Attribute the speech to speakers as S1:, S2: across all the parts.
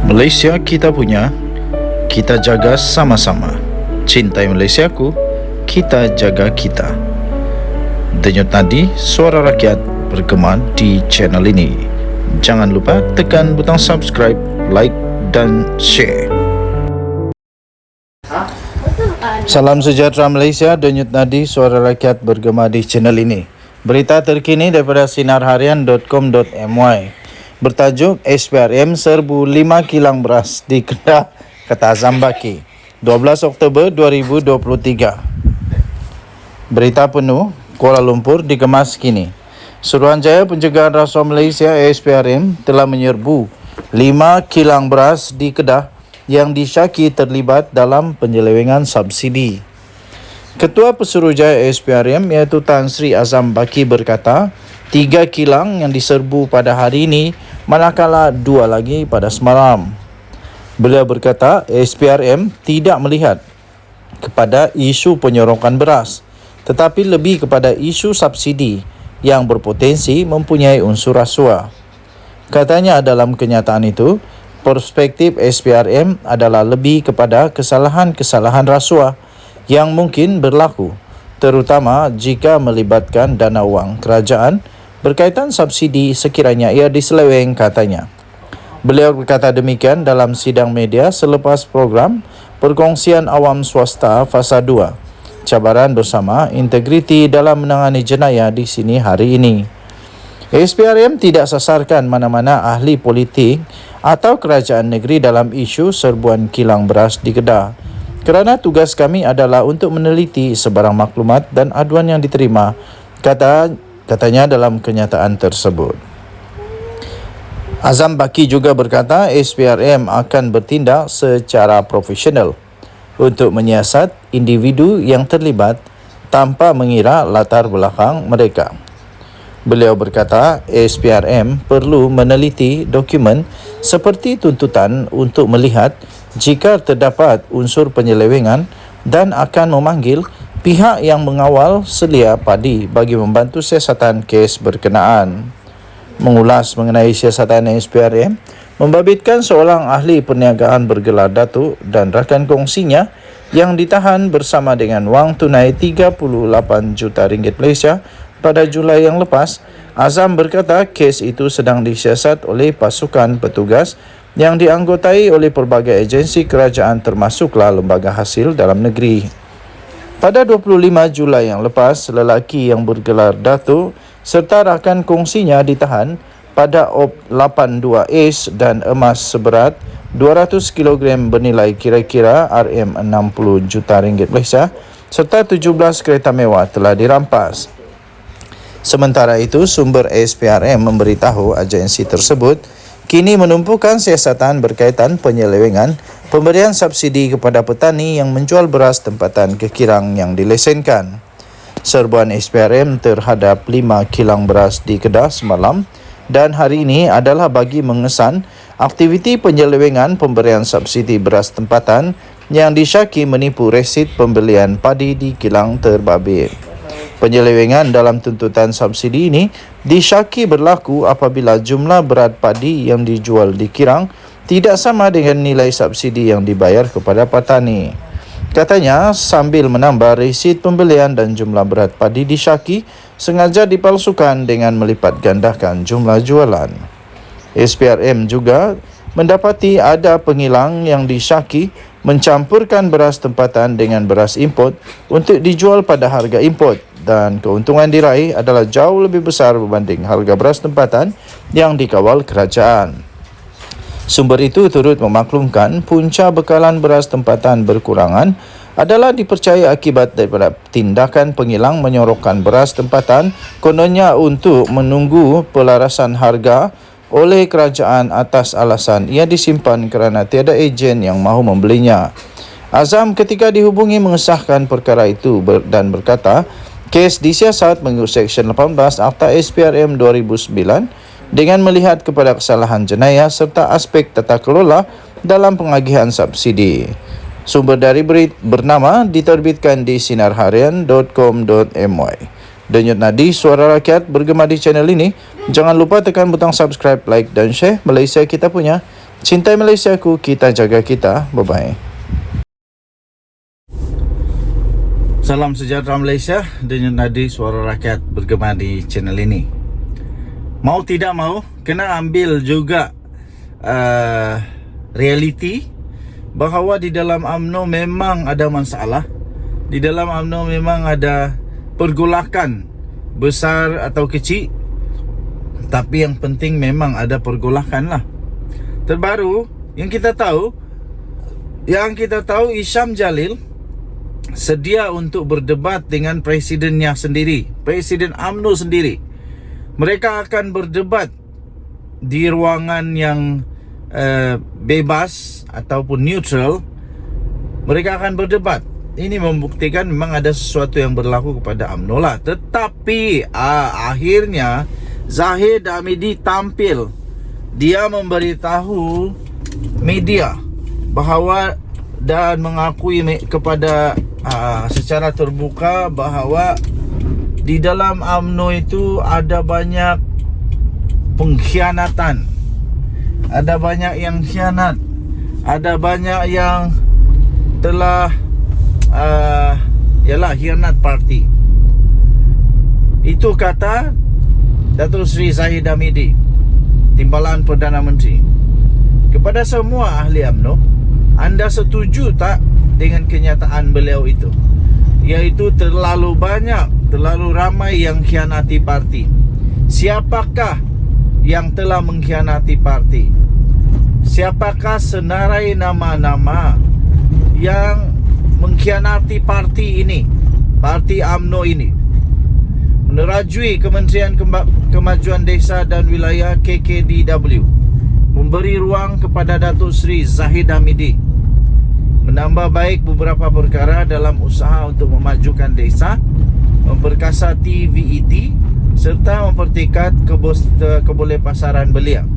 S1: Malaysia kita punya, kita jaga sama-sama. Cintai Malaysiaku, kita jaga kita. Denyut nadi suara rakyat bergema di channel ini. Jangan lupa tekan butang subscribe, like dan share. Salam sejahtera Malaysia, denyut nadi suara rakyat bergema di channel ini. Berita terkini daripada sinarharian.com.my bertajuk SPRM serbu 5 kilang beras di Kedah, kata Azam Baki, 12 Oktober 2023. Berita penuh, Kuala Lumpur dikemas kini. Suruhanjaya Pencegahan Rasuah Malaysia SPRM telah menyerbu 5 kilang beras di Kedah yang disyaki terlibat dalam penyelewengan subsidi. Ketua Pesuruhjaya SPRM iaitu Tan Sri Azam Baki berkata, 3 kilang yang diserbu pada hari ini, manakala 2 lagi pada semalam. Beliau berkata, SPRM tidak melihat kepada isu penyorokan beras, tetapi lebih kepada isu subsidi yang berpotensi mempunyai unsur rasuah. Katanya dalam kenyataan itu, perspektif SPRM adalah lebih kepada kesalahan-kesalahan rasuah yang mungkin berlaku, terutama jika melibatkan dana wang kerajaan berkaitan subsidi sekiranya ia diseleweng, katanya. Beliau berkata demikian dalam sidang media selepas program Perkongsian Awam Swasta Fasa 2, Cabaran Bersama Integriti dalam Menangani Jenayah di sini hari ini. SPRM tidak sasarkan mana-mana ahli politik atau kerajaan negeri dalam isu serbuan kilang beras di Kedah, kerana tugas kami adalah untuk meneliti sebarang maklumat dan aduan yang diterima, katanya dalam kenyataan tersebut. Azam Baki juga berkata SPRM akan bertindak secara profesional untuk menyiasat individu yang terlibat tanpa mengira latar belakang mereka. Beliau berkata SPRM perlu meneliti dokumen seperti tuntutan untuk melihat jika terdapat unsur penyelewengan dan akan memanggil pihak yang mengawal selia padi bagi membantu siasatan kes berkenaan. Mengulas mengenai siasatan SPRM, membabitkan seorang ahli perniagaan bergelar Datuk dan rakan kongsinya yang ditahan bersama dengan wang tunai 38 juta ringgit Malaysia pada Julai yang lepas. Azam berkata kes itu sedang disiasat oleh pasukan petugas yang dianggotai oleh pelbagai agensi kerajaan termasuklah lembaga hasil dalam negeri. Pada 25 Julai yang lepas, lelaki yang bergelar Datuk serta rakan kongsinya ditahan pada OP 82 ACE dan emas seberat 200 kg bernilai kira-kira RM60 juta ringgit Malaysia serta 17 kereta mewah telah dirampas. Sementara itu, sumber SPRM memberitahu agensi tersebut kini menumpukan siasatan berkaitan penyelewengan pemberian subsidi kepada petani yang menjual beras tempatan ke kilang yang dilesenkan. Serbuan SPRM terhadap 5 kilang beras di Kedah semalam dan hari ini adalah bagi mengesan aktiviti penyelewengan pemberian subsidi beras tempatan yang disyaki menipu resit pembelian padi di kilang terbabit. Penyelewengan dalam tuntutan subsidi ini disyaki berlaku apabila jumlah berat padi yang dijual di kilang tidak sama dengan nilai subsidi yang dibayar kepada petani. Katanya, sambil menambah resit pembelian dan jumlah berat padi disyaki sengaja dipalsukan dengan melipat gandakan jumlah jualan. SPRM juga mendapati ada pengilang yang disyaki mencampurkan beras tempatan dengan beras import untuk dijual pada harga import dan keuntungan diraih adalah jauh lebih besar berbanding harga beras tempatan yang dikawal kerajaan. Sumber itu turut memaklumkan punca bekalan beras tempatan berkurangan adalah dipercaya akibat daripada tindakan pengilang menyorokkan beras tempatan kononnya untuk menunggu pelarasan harga oleh kerajaan atas alasan ia disimpan kerana tiada ejen yang mahu membelinya. Azam ketika dihubungi mengesahkan perkara itu dan berkata kes disiasat mengikut Seksyen 18 Akta SPRM 2009 dengan melihat kepada kesalahan jenayah serta aspek tata kelola dalam pengagihan subsidi. Sumber dari berita bernama diterbitkan di sinarharian.com.my. Denyut nadi suara rakyat bergema di channel ini. Jangan lupa tekan butang subscribe, like dan share. Malaysia kita punya, Cintai Malaysiaku, kita jaga kita. Bye-bye. Salam sejahtera Malaysia, dengan nadi suara rakyat bergema di channel ini. Mau tidak mau, kena ambil juga realiti bahawa di dalam UMNO memang ada masalah. Di dalam UMNO memang ada pergolakan besar atau kecil, tapi yang penting memang ada pergolakan lah. Terbaru yang kita tahu Isham Jalil sedia untuk berdebat dengan presidennya sendiri, Presiden UMNO sendiri. Mereka akan berdebat di ruangan yang bebas ataupun neutral. Mereka akan berdebat. Ini membuktikan memang ada sesuatu yang berlaku kepada UMNO lah. Tetapi akhirnya Zahid Hamidi tampil. Dia memberitahu media bahawa dan mengakui kepada secara terbuka bahawa di dalam UMNO itu ada banyak pengkhianatan. Ada banyak yang khianat. Ada banyak yang telah khianat parti. Itu kata Datuk Seri Zahid Hamidi, Timbalan Perdana Menteri. Kepada semua ahli UMNO, anda setuju tak dengan kenyataan beliau itu? Iaitu terlalu banyak, terlalu ramai yang khianati parti. Siapakah yang telah mengkhianati parti? Siapakah senarai nama-nama yang mengkhianati parti ini, parti UMNO ini? Menerajui Kementerian Kemajuan Desa dan Wilayah KKDW memberi ruang kepada Datuk Seri Zahid Hamidi menambah baik beberapa perkara dalam usaha untuk memajukan desa, memperkasati VET serta mempertingkat kebolehpasaran belia.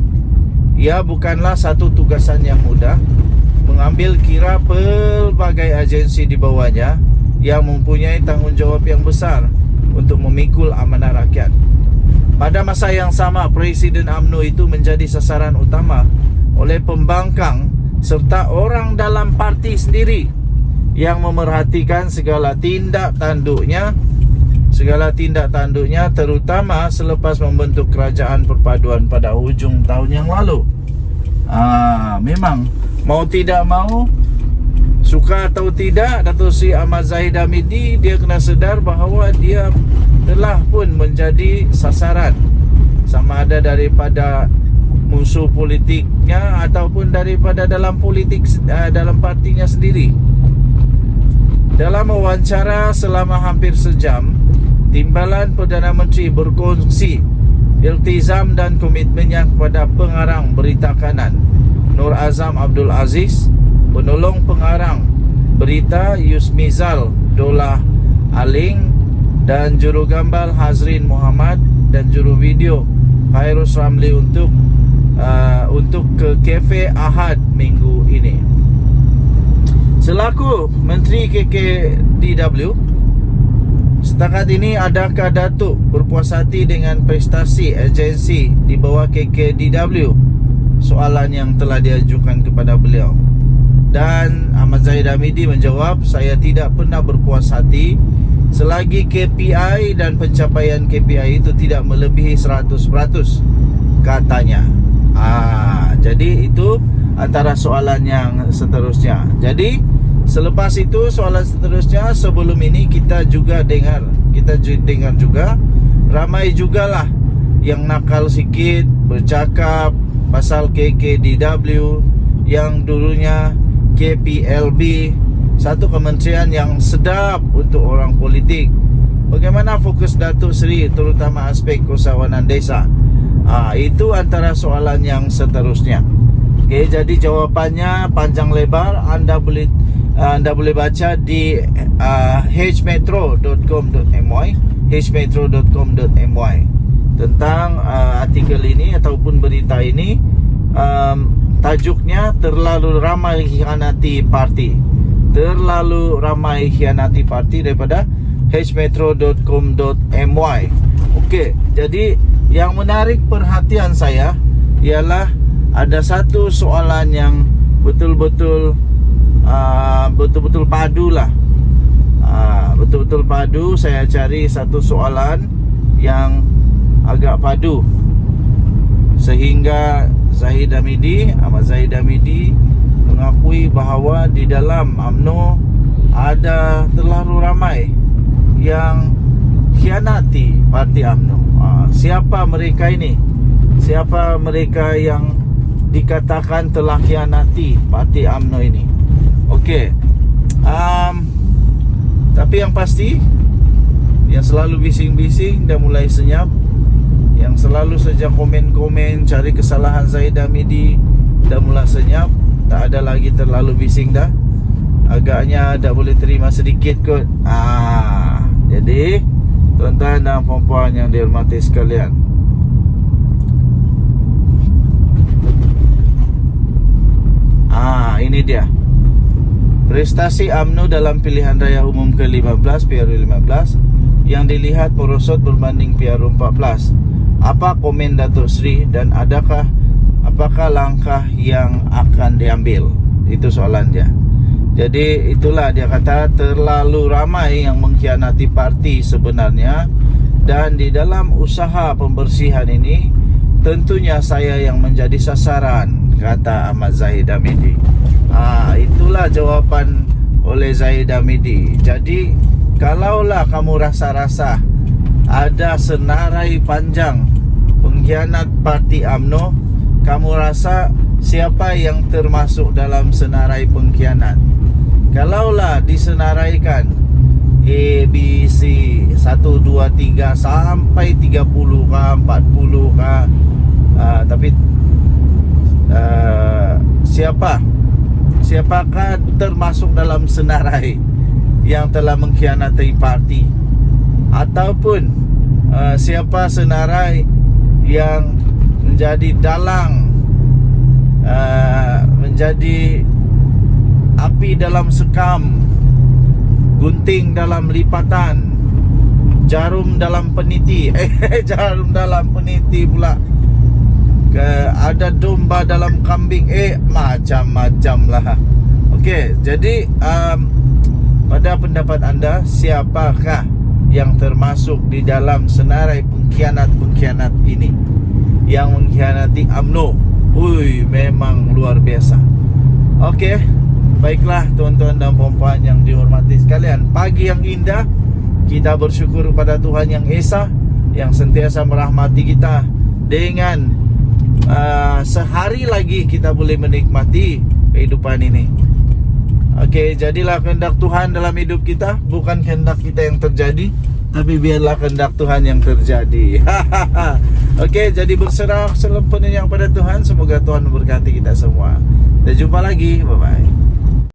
S1: Ia bukanlah satu tugasan yang mudah, mengambil kira pelbagai agensi di bawahnya yang mempunyai tanggungjawab yang besar untuk memikul amanah rakyat. Pada masa yang sama, Presiden UMNO itu menjadi sasaran utama oleh pembangkang serta orang dalam parti sendiri yang memerhatikan segala tindak tanduknya, terutama selepas membentuk kerajaan perpaduan pada hujung tahun yang lalu. Memang mau tidak mau, suka atau tidak, Datuk Seri Ahmad Zahid Hamidi, dia kena sedar bahawa dia telah pun menjadi sasaran, sama ada daripada musuh politiknya ataupun daripada dalam politik dalam partinya sendiri. Dalam wawancara selama hampir sejam, Timbalan Perdana Menteri berkongsi iltizam dan komitmennya kepada pengarang berita kanan Nur Azam Abdul Aziz, penolong pengarang berita Yusmizal Dolah Aling, dan juru gambar Hazrin Muhammad dan juru video Khairus Ramli untuk ke Cafe Ahad minggu ini. Selaku Menteri KKDW, setakat ini adakah Datuk berpuas hati dengan prestasi agensi di bawah KKDW? Soalan yang telah diajukan kepada beliau. Dan Ahmad Zahid Hamidi menjawab, saya tidak pernah berpuas hati selagi KPI dan pencapaian KPI itu tidak melebihi 100%, katanya. Jadi itu antara soalan yang seterusnya. Jadi selepas itu soalan seterusnya, sebelum ini kita dengar juga ramai jugalah yang nakal sikit bercakap pasal KKDW yang dulunya KPLB, satu kementerian yang sedap untuk orang politik. Bagaimana fokus Datuk Seri terutama aspek usahawanan desa? Itu antara soalan yang seterusnya. Okey, jadi jawapannya panjang lebar. Anda boleh baca di hmetro.com.my tentang artikel ini ataupun berita ini. Tajuknya terlalu ramai khianati parti. Terlalu ramai khianati parti daripada hmetro.com.my. Okey, jadi yang menarik perhatian saya ialah ada satu soalan yang betul-betul padu lah. Betul-betul padu. Saya cari satu soalan yang agak padu, sehingga Ahmad Zahid Hamidi mengakui bahawa di dalam UMNO ada terlalu ramai yang khianati parti UMNO. Siapa mereka ini? Siapa mereka yang dikatakan telah khianati parti UMNO ini? Okey. Tapi yang pasti, yang selalu bising-bising dah mulai senyap, yang selalu saja komen-komen cari kesalahan Zahid Hamidi dah mulai senyap, tak ada lagi terlalu bising dah. Agaknya dah boleh terima sedikit kot. Jadi tuan-tuan dan puan-puan yang dihormati sekalian, ini dia prestasi UMNO dalam pilihan raya umum ke-15 PRU15 yang dilihat merosot berbanding PRU14. Apa komen Datuk Seri dan apakah langkah yang akan diambil? Itu soalan dia. Jadi itulah dia kata terlalu ramai yang mengkhianati parti sebenarnya, dan di dalam usaha pembersihan ini tentunya saya yang menjadi sasaran, kata Ahmad Zahid Hamidi. Itulah jawapan oleh Zahid Hamidi. Jadi kalaulah kamu rasa-rasa ada senarai panjang pengkhianat parti UMNO, kamu rasa siapa yang termasuk dalam senarai pengkhianat? Kalaulah disenaraikan A, B, C 1, 2, 3 sampai 30 kah, 40 kah, tapi siapakah termasuk dalam senarai yang telah mengkhianati parti? Ataupun siapa senarai yang menjadi dalang, menjadi api dalam sekam, gunting dalam lipatan, jarum dalam peniti, jarum dalam peniti pula, ada domba dalam kambing, macam-macam lah. Okey, jadi pada pendapat anda, siapakah yang termasuk di dalam senarai pengkhianat-pengkhianat ini yang mengkhianati UMNO? Memang luar biasa. Okey, baiklah tuan-tuan dan puan-puan yang dihormati sekalian, pagi yang indah. Kita bersyukur kepada Tuhan Yang Esa yang sentiasa merahmati kita dengan sehari lagi kita boleh menikmati kehidupan ini. Okey, jadilah kehendak Tuhan dalam hidup kita, bukan kehendak kita yang terjadi, tapi biarlah kehendak Tuhan yang terjadi. Okey, jadi berserah sepenuhnya pada Tuhan. Semoga Tuhan memberkati kita semua. Dan jumpa lagi. Bye-bye.